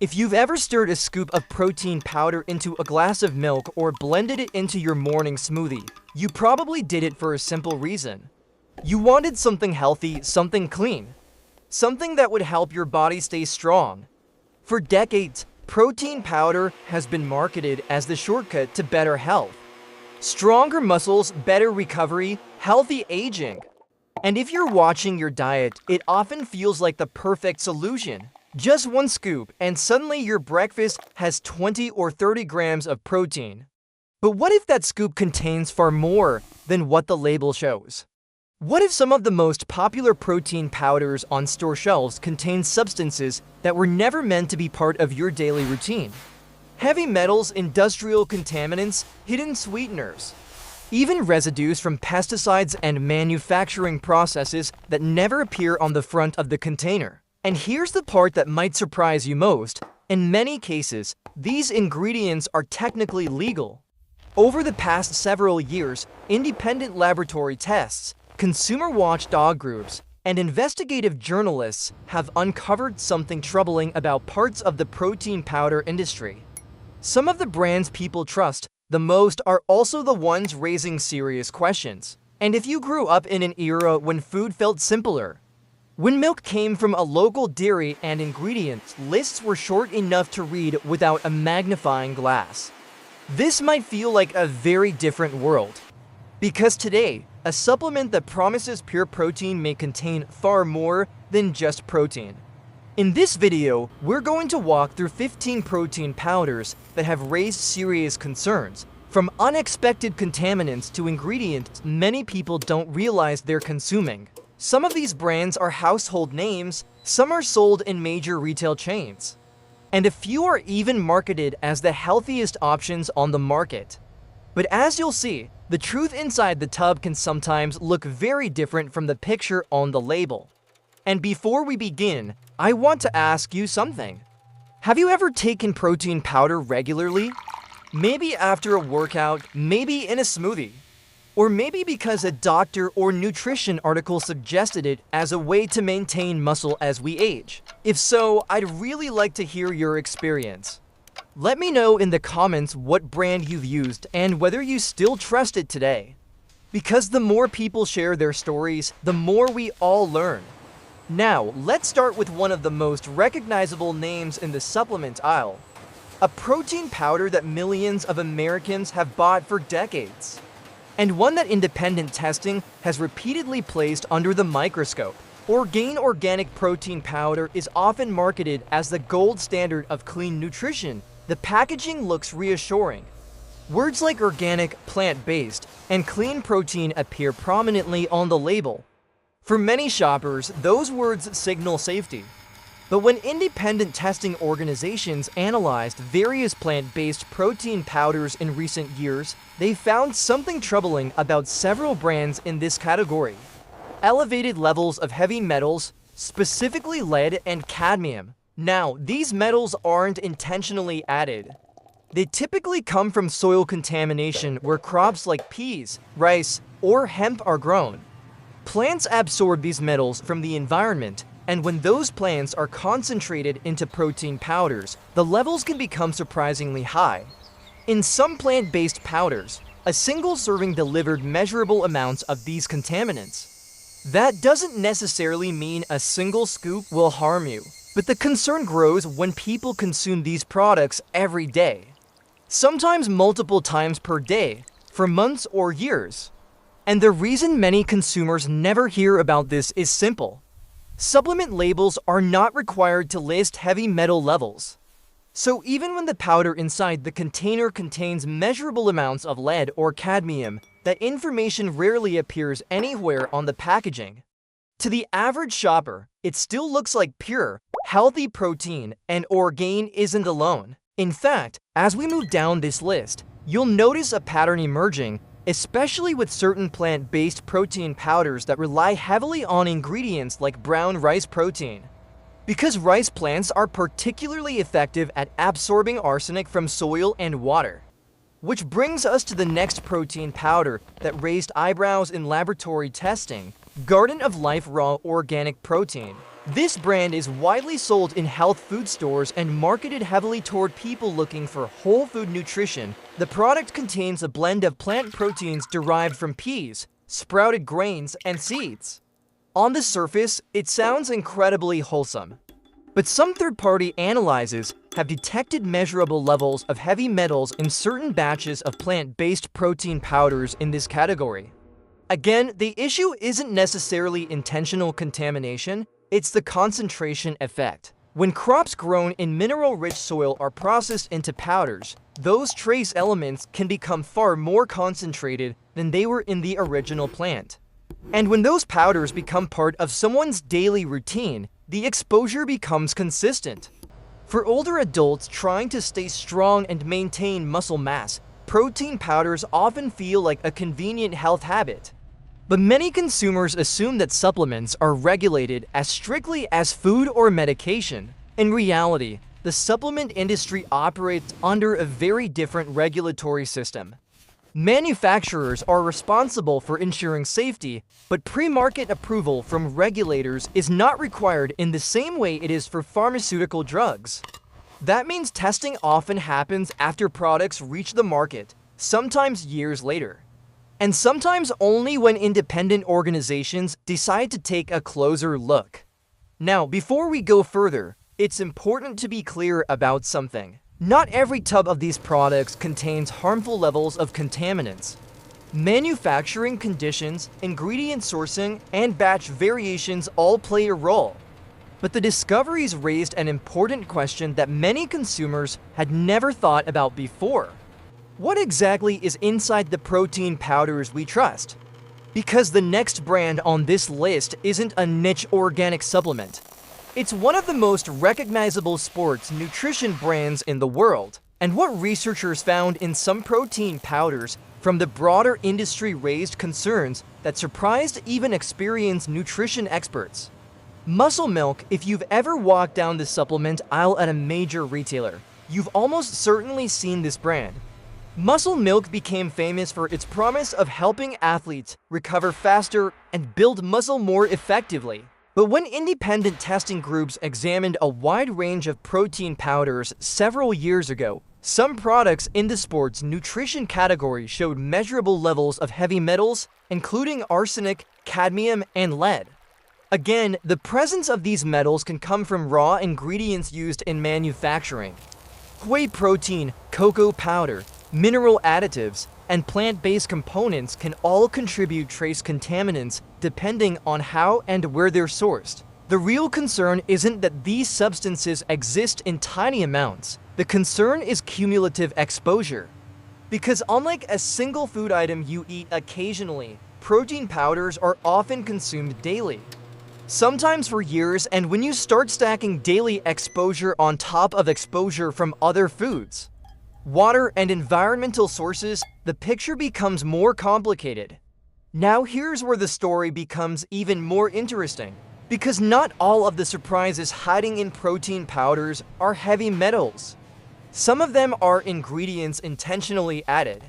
If you've ever stirred a scoop of protein powder into a glass of milk or blended it into your morning smoothie, you probably did it for a simple reason. You wanted something healthy, something clean, something that would help your body stay strong. For decades, protein powder has been marketed as the shortcut to better health. Stronger muscles, better recovery, healthy aging. And if you're watching your diet, it often feels like the perfect solution. Just one scoop, and suddenly your breakfast has 20 or 30 grams of protein. But what if that scoop contains far more than what the label shows? What if some of the most popular protein powders on store shelves contain substances that were never meant to be part of your daily routine? Heavy metals, industrial contaminants, hidden sweeteners, even residues from pesticides and manufacturing processes that never appear on the front of the container. And here's the part that might surprise you most. In many cases, these ingredients are technically legal. Over the past several years, independent laboratory tests, consumer watchdog groups, and investigative journalists have uncovered something troubling about parts of the protein powder industry. Some of the brands people trust the most are also the ones raising serious questions. And if you grew up in an era when food felt simpler, when milk came from a local dairy and ingredients lists were short enough to read without a magnifying glass, this might feel like a very different world. Because today, a supplement that promises pure protein may contain far more than just protein. In this video, we're going to walk through 15 protein powders that have raised serious concerns, from unexpected contaminants to ingredients many people don't realize they're consuming. Some of these brands are household names, some are sold in major retail chains, and a few are even marketed as the healthiest options on the market. But as you'll see, the truth inside the tub can sometimes look very different from the picture on the label. And before we begin, I want to ask you something. Have you ever taken protein powder regularly? Maybe after a workout, maybe in a smoothie. Or maybe because a doctor or nutrition article suggested it as a way to maintain muscle as we age. If so, I'd really like to hear your experience. Let me know in the comments what brand you've used and whether you still trust it today. Because the more people share their stories, the more we all learn. Now, let's start with one of the most recognizable names in the supplement aisle. A protein powder that millions of Americans have bought for decades. And one that independent testing has repeatedly placed under the microscope. Orgain organic protein powder is often marketed as the gold standard of clean nutrition. The packaging looks reassuring. Words like organic, plant-based, and clean protein appear prominently on the label. For many shoppers, those words signal safety. But when independent testing organizations analyzed various plant-based protein powders in recent years, they found something troubling about several brands in this category. Elevated levels of heavy metals, specifically lead and cadmium. Now, these metals aren't intentionally added. They typically come from soil contamination where crops like peas, rice, or hemp are grown. Plants absorb these metals from the environment, and when those plants are concentrated into protein powders, the levels can become surprisingly high. In some plant-based powders, a single serving delivered measurable amounts of these contaminants. That doesn't necessarily mean a single scoop will harm you, but the concern grows when people consume these products every day, sometimes multiple times per day, for months or years. And the reason many consumers never hear about this is simple. Supplement labels are not required to list heavy metal levels. So even when the powder inside the container contains measurable amounts of lead or cadmium, that information rarely appears anywhere on the packaging. To the average shopper, it still looks like pure, healthy protein, and Orgain isn't alone. In fact, as we move down this list, you'll notice a pattern emerging, especially with certain plant-based protein powders that rely heavily on ingredients like brown rice protein. Because rice plants are particularly effective at absorbing arsenic from soil and water. Which brings us to the next protein powder that raised eyebrows in laboratory testing, Garden of Life Raw Organic Protein. This brand is widely sold in health food stores and marketed heavily toward people looking for whole food nutrition. The product contains a blend of plant proteins derived from peas, sprouted grains, and seeds. On the surface, it sounds incredibly wholesome. But some third-party analyses have detected measurable levels of heavy metals in certain batches of plant-based protein powders in this category. Again, the issue isn't necessarily intentional contamination, it's the concentration effect. When crops grown in mineral-rich soil are processed into powders, those trace elements can become far more concentrated than they were in the original plant. And when those powders become part of someone's daily routine, the exposure becomes consistent. For older adults trying to stay strong and maintain muscle mass, protein powders often feel like a convenient health habit. But many consumers assume that supplements are regulated as strictly as food or medication. In reality, the supplement industry operates under a very different regulatory system. Manufacturers are responsible for ensuring safety, but pre-market approval from regulators is not required in the same way it is for pharmaceutical drugs. That means testing often happens after products reach the market, sometimes years later. And sometimes only when independent organizations decide to take a closer look. Now, before we go further, it's important to be clear about something. Not every tub of these products contains harmful levels of contaminants. Manufacturing conditions, ingredient sourcing, and batch variations all play a role. But the discoveries raised an important question that many consumers had never thought about before. What exactly is inside the protein powders we trust? Because the next brand on this list isn't a niche organic supplement. It's one of the most recognizable sports nutrition brands in the world. And what researchers found in some protein powders from the broader industry raised concerns that surprised even experienced nutrition experts. Muscle Milk. If you've ever walked down the supplement aisle at a major retailer, you've almost certainly seen this brand. Muscle Milk became famous for its promise of helping athletes recover faster and build muscle more effectively. But when independent testing groups examined a wide range of protein powders several years ago, some products in the sports nutrition category showed measurable levels of heavy metals, including arsenic, cadmium, and lead. Again, the presence of these metals can come from raw ingredients used in manufacturing. Whey protein, cocoa powder, mineral additives, and plant-based components can all contribute trace contaminants depending on how and where they're sourced. The real concern isn't that these substances exist in tiny amounts. The concern is cumulative exposure. Because unlike a single food item you eat occasionally, protein powders are often consumed daily. Sometimes for years, and when you start stacking daily exposure on top of exposure from other foods, water, and environmental sources, the picture becomes more complicated. Now here's where the story becomes even more interesting. Because not all of the surprises hiding in protein powders are heavy metals. Some of them are ingredients intentionally added.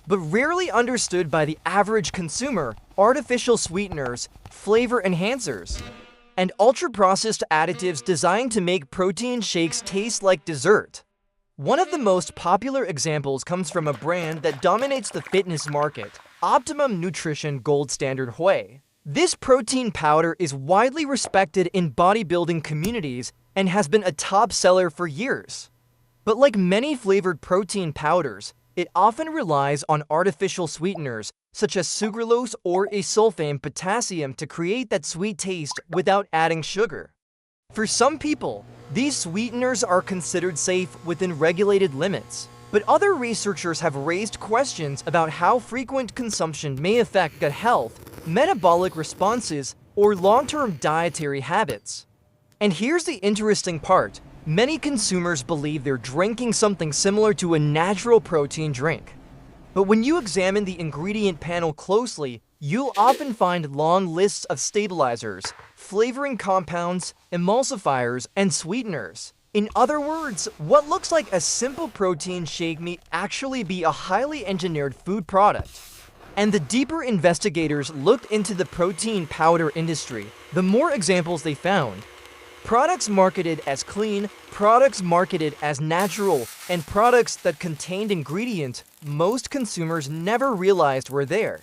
But rarely understood by the average consumer, artificial sweeteners, flavor enhancers, and ultra-processed additives designed to make protein shakes taste like dessert. One of the most popular examples comes from a brand that dominates the fitness market, Optimum Nutrition Gold Standard Whey. This protein powder is widely respected in bodybuilding communities and has been a top seller for years. But like many flavored protein powders, it often relies on artificial sweeteners such as sucralose or acesulfame potassium to create that sweet taste without adding sugar. For some people, these sweeteners are considered safe within regulated limits. But other researchers have raised questions about how frequent consumption may affect gut health, metabolic responses, or long-term dietary habits. And here's the interesting part. Many consumers believe they're drinking something similar to a natural protein drink. But when you examine the ingredient panel closely, you'll often find long lists of stabilizers, flavoring compounds, emulsifiers, and sweeteners. In other words, what looks like a simple protein shake may actually be a highly engineered food product. And the deeper investigators looked into the protein powder industry, the more examples they found. Products marketed as clean, products marketed as natural, and products that contained ingredients most consumers never realized were there.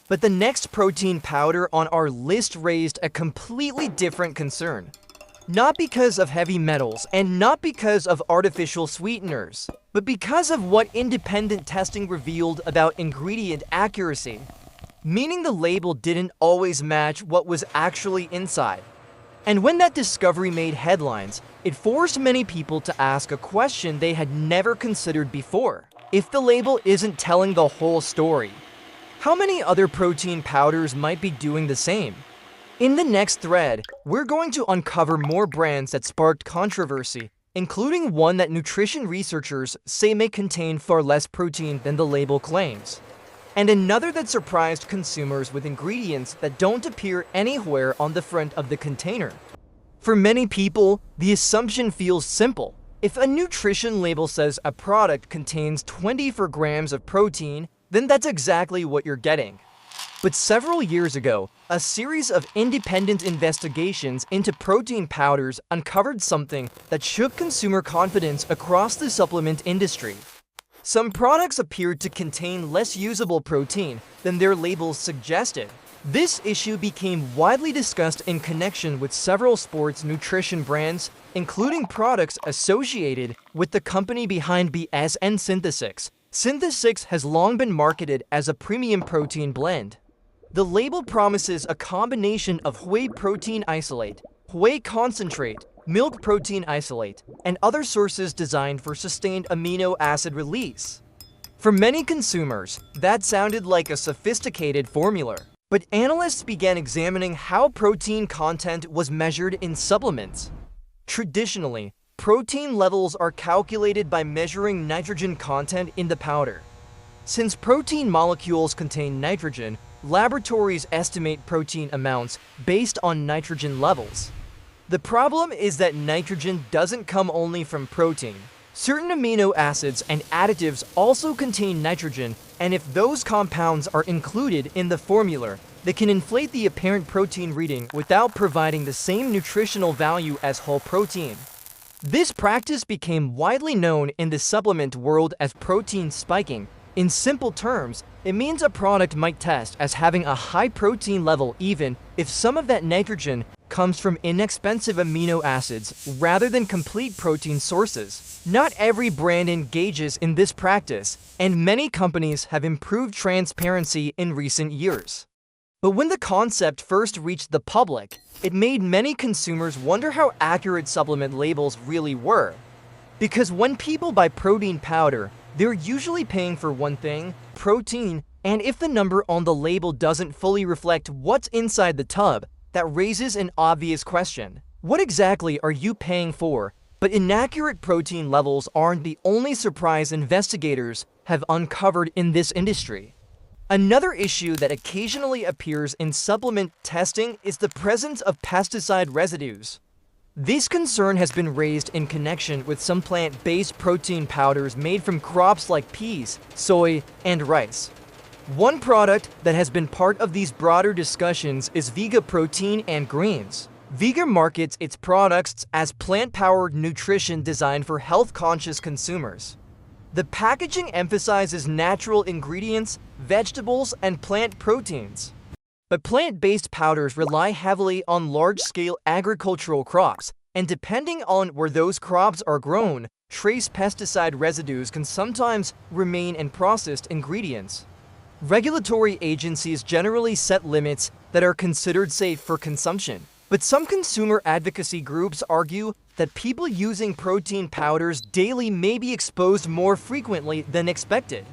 But the next protein powder on our list raised a completely different concern. Not because of heavy metals and not because of artificial sweeteners, but because of what independent testing revealed about ingredient accuracy. Meaning the label didn't always match what was actually inside. And when that discovery made headlines, it forced many people to ask a question they had never considered before. If the label isn't telling the whole story, how many other protein powders might be doing the same? In the next thread, we're going to uncover more brands that sparked controversy, including one that nutrition researchers say may contain far less protein than the label claims, and another that surprised consumers with ingredients that don't appear anywhere on the front of the container. For many people, the assumption feels simple. If a nutrition label says a product contains 24 grams of protein, then that's exactly what you're getting. But several years ago, a series of independent investigations into protein powders uncovered something that shook consumer confidence across the supplement industry. Some products appeared to contain less usable protein than their labels suggested. This issue became widely discussed in connection with several sports nutrition brands, including products associated with the company behind BSN Synthesix. Synthesix has long been marketed as a premium protein blend. The label promises a combination of whey protein isolate, whey concentrate, milk protein isolate, and other sources designed for sustained amino acid release. For many consumers, that sounded like a sophisticated formula. But analysts began examining how protein content was measured in supplements. Traditionally, protein levels are calculated by measuring nitrogen content in the powder. Since protein molecules contain nitrogen, laboratories estimate protein amounts based on nitrogen levels. The problem is that nitrogen doesn't come only from protein. Certain amino acids and additives also contain nitrogen, and if those compounds are included in the formula, they can inflate the apparent protein reading without providing the same nutritional value as whole protein. This practice became widely known in the supplement world as protein spiking. In simple terms, it means a product might test as having a high protein level even if some of that nitrogen comes from inexpensive amino acids rather than complete protein sources. Not every brand engages in this practice, and many companies have improved transparency in recent years. But when the concept first reached the public, it made many consumers wonder how accurate supplement labels really were. Because when people buy protein powder, they're usually paying for one thing, protein, and if the number on the label doesn't fully reflect what's inside the tub, that raises an obvious question. What exactly are you paying for? But inaccurate protein levels aren't the only surprise investigators have uncovered in this industry. Another issue that occasionally appears in supplement testing is the presence of pesticide residues. This concern has been raised in connection with some plant-based protein powders made from crops like peas, soy, and rice. One product that has been part of these broader discussions is Vega Protein and Greens. Vega markets its products as plant-powered nutrition designed for health-conscious consumers. The packaging emphasizes natural ingredients, vegetables, and plant proteins. But plant-based powders rely heavily on large-scale agricultural crops, and depending on where those crops are grown, trace pesticide residues can sometimes remain in processed ingredients. Regulatory agencies generally set limits that are considered safe for consumption, but some consumer advocacy groups argue that people using protein powders daily may be exposed more frequently than expected.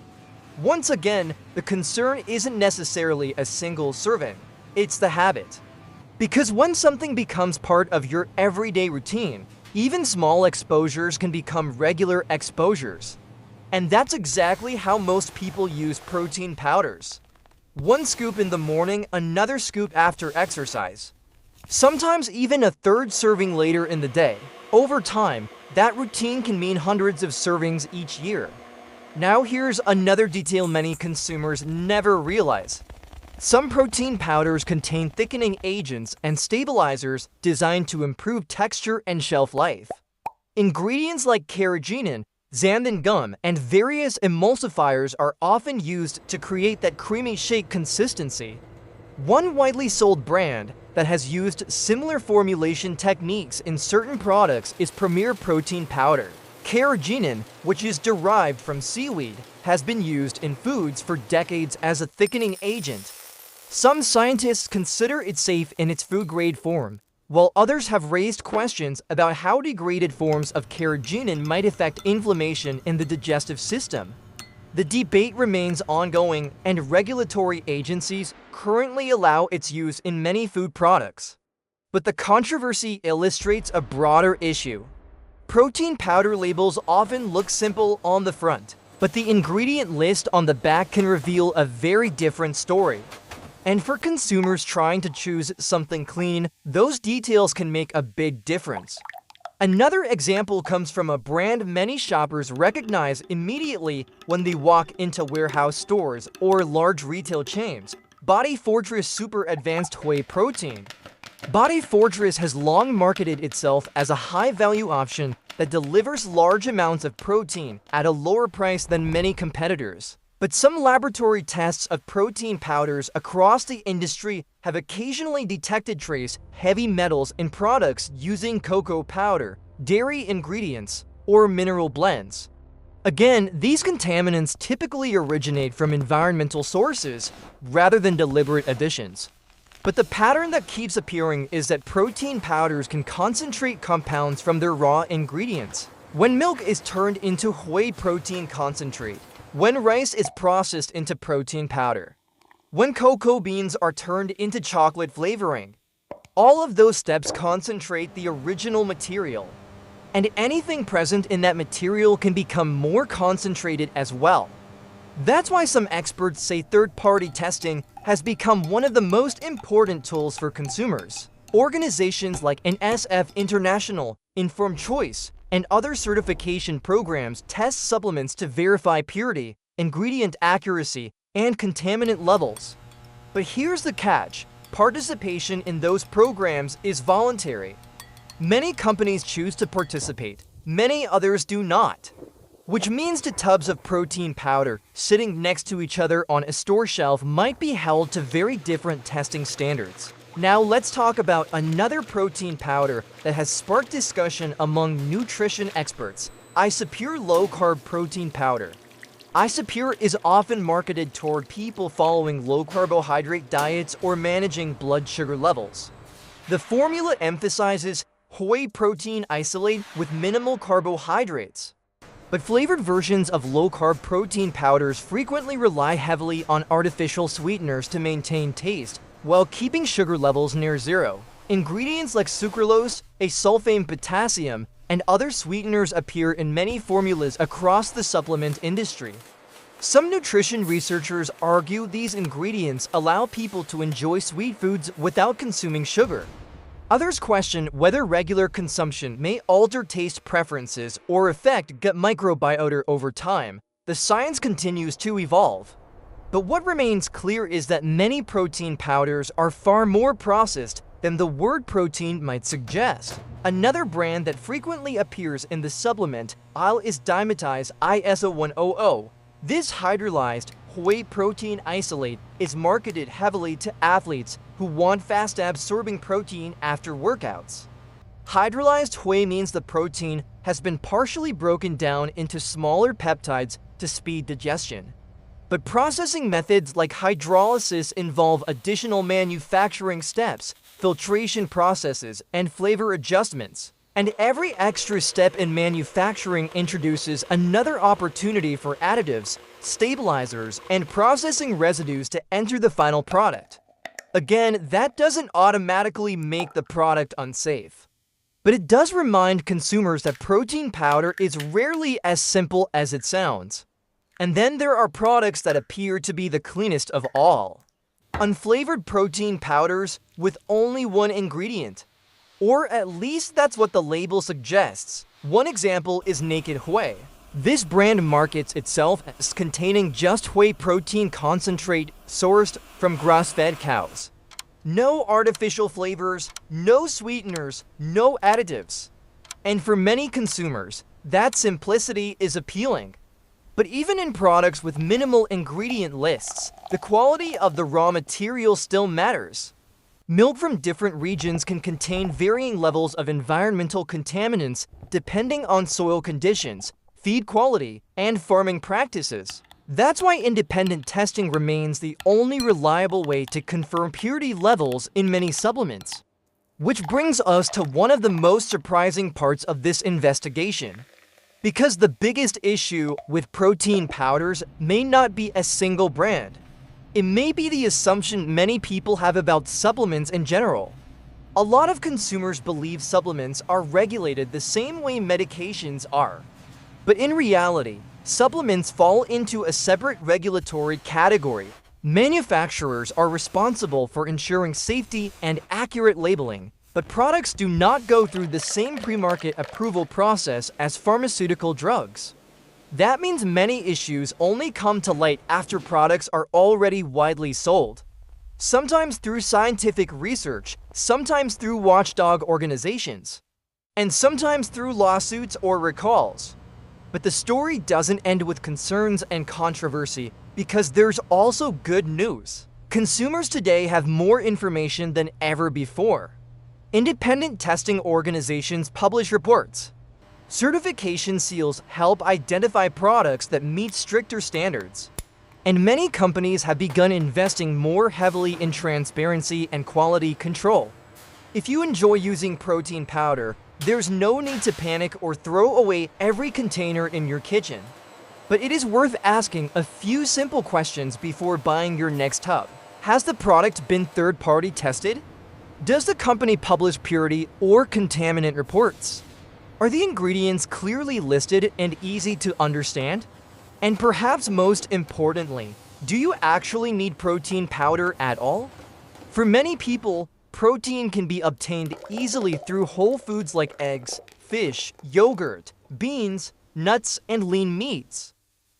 Once again, the concern isn't necessarily a single serving, it's the habit. Because when something becomes part of your everyday routine, even small exposures can become regular exposures. And that's exactly how most people use protein powders. One scoop in the morning, another scoop after exercise. Sometimes even a third serving later in the day. Over time, that routine can mean hundreds of servings each year. Now here's another detail many consumers never realize. Some protein powders contain thickening agents and stabilizers designed to improve texture and shelf life. Ingredients like carrageenan, xanthan gum, and various emulsifiers are often used to create that creamy shake consistency. One widely sold brand that has used similar formulation techniques in certain products is Premier Protein Powder. Carrageenan, which is derived from seaweed, has been used in foods for decades as a thickening agent. Some scientists consider it safe in its food-grade form, while others have raised questions about how degraded forms of carrageenan might affect inflammation in the digestive system. The debate remains ongoing, and regulatory agencies currently allow its use in many food products. But the controversy illustrates a broader issue. Protein powder labels often look simple on the front, but the ingredient list on the back can reveal a very different story. And for consumers trying to choose something clean, those details can make a big difference. Another example comes from a brand many shoppers recognize immediately when they walk into warehouse stores or large retail chains: Body Fortress Super Advanced Whey Protein. Body Fortress has long marketed itself as a high-value option that delivers large amounts of protein at a lower price than many competitors. But some laboratory tests of protein powders across the industry have occasionally detected trace heavy metals in products using cocoa powder, dairy ingredients, or mineral blends. Again, these contaminants typically originate from environmental sources rather than deliberate additions. But the pattern that keeps appearing is that protein powders can concentrate compounds from their raw ingredients. When milk is turned into whey protein concentrate, when rice is processed into protein powder, when cocoa beans are turned into chocolate flavoring, all of those steps concentrate the original material. And anything present in that material can become more concentrated as well. That's why some experts say third-party testing has become one of the most important tools for consumers. Organizations like NSF International, Informed Choice, and other certification programs test supplements to verify purity, ingredient accuracy, and contaminant levels. But here's the catch: participation in those programs is voluntary. Many companies choose to participate, many others do not. Which means the tubs of protein powder sitting next to each other on a store shelf might be held to very different testing standards. Now let's talk about another protein powder that has sparked discussion among nutrition experts: Isopure Low Carb Protein Powder. Isopure is often marketed toward people following low carbohydrate diets or managing blood sugar levels. The formula emphasizes whey protein isolate with minimal carbohydrates. But flavored versions of low-carb protein powders frequently rely heavily on artificial sweeteners to maintain taste, while keeping sugar levels near zero. Ingredients like sucralose, acesulfame potassium, and other sweeteners appear in many formulas across the supplement industry. Some nutrition researchers argue these ingredients allow people to enjoy sweet foods without consuming sugar. Others question whether regular consumption may alter taste preferences or affect gut microbiota over time. The science continues to evolve. But what remains clear is that many protein powders are far more processed than the word protein might suggest. Another brand that frequently appears in the supplement aisle is Dymatize ISO100. This hydrolyzed whey protein isolate is marketed heavily to athletes who want fast-absorbing protein after workouts. Hydrolyzed whey means the protein has been partially broken down into smaller peptides to speed digestion. But processing methods like hydrolysis involve additional manufacturing steps, filtration processes, and flavor adjustments. And every extra step in manufacturing introduces another opportunity for additives, stabilizers, and processing residues to enter the final product. Again, that doesn't automatically make the product unsafe. But it does remind consumers that protein powder is rarely as simple as it sounds. And then there are products that appear to be the cleanest of all. Unflavored protein powders with only one ingredient. Or at least that's what the label suggests. One example is Naked Whey. This brand markets itself as containing just whey protein concentrate sourced from grass-fed cows. No artificial flavors, no sweeteners, no additives. And for many consumers, that simplicity is appealing. But even in products with minimal ingredient lists, the quality of the raw material still matters. Milk from different regions can contain varying levels of environmental contaminants depending on soil conditions, feed quality, and farming practices. That's why independent testing remains the only reliable way to confirm purity levels in many supplements. Which brings us to one of the most surprising parts of this investigation. Because the biggest issue with protein powders may not be a single brand. It may be the assumption many people have about supplements in general. A lot of consumers believe supplements are regulated the same way medications are. But in reality, supplements fall into a separate regulatory category. Manufacturers are responsible for ensuring safety and accurate labeling, but products do not go through the same pre-market approval process as pharmaceutical drugs. That means many issues only come to light after products are already widely sold. Sometimes through scientific research, sometimes through watchdog organizations, and sometimes through lawsuits or recalls. But the story doesn't end with concerns and controversy, because there's also good news. Consumers today have more information than ever before. Independent testing organizations publish reports. Certification seals help identify products that meet stricter standards. And many companies have begun investing more heavily in transparency and quality control. If you enjoy using protein powder, there's no need to panic or throw away every container in your kitchen. But it is worth asking a few simple questions before buying your next tub. Has the product been third-party tested? Does the company publish purity or contaminant reports? Are the ingredients clearly listed and easy to understand? And perhaps most importantly, do you actually need protein powder at all? For many people, protein can be obtained easily through whole foods like eggs, fish, yogurt, beans, nuts, and lean meats.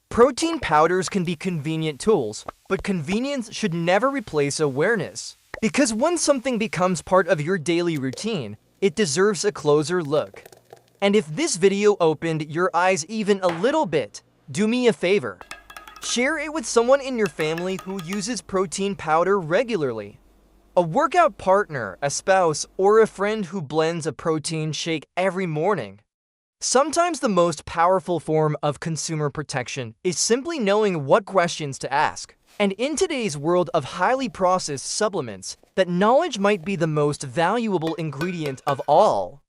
Protein powders can be convenient tools, but convenience should never replace awareness. Because once something becomes part of your daily routine, it deserves a closer look. And if this video opened your eyes even a little bit, do me a favor. Share it with someone in your family who uses protein powder regularly. A workout partner, a spouse, or a friend who blends a protein shake every morning. Sometimes the most powerful form of consumer protection is simply knowing what questions to ask. And in today's world of highly processed supplements, that knowledge might be the most valuable ingredient of all.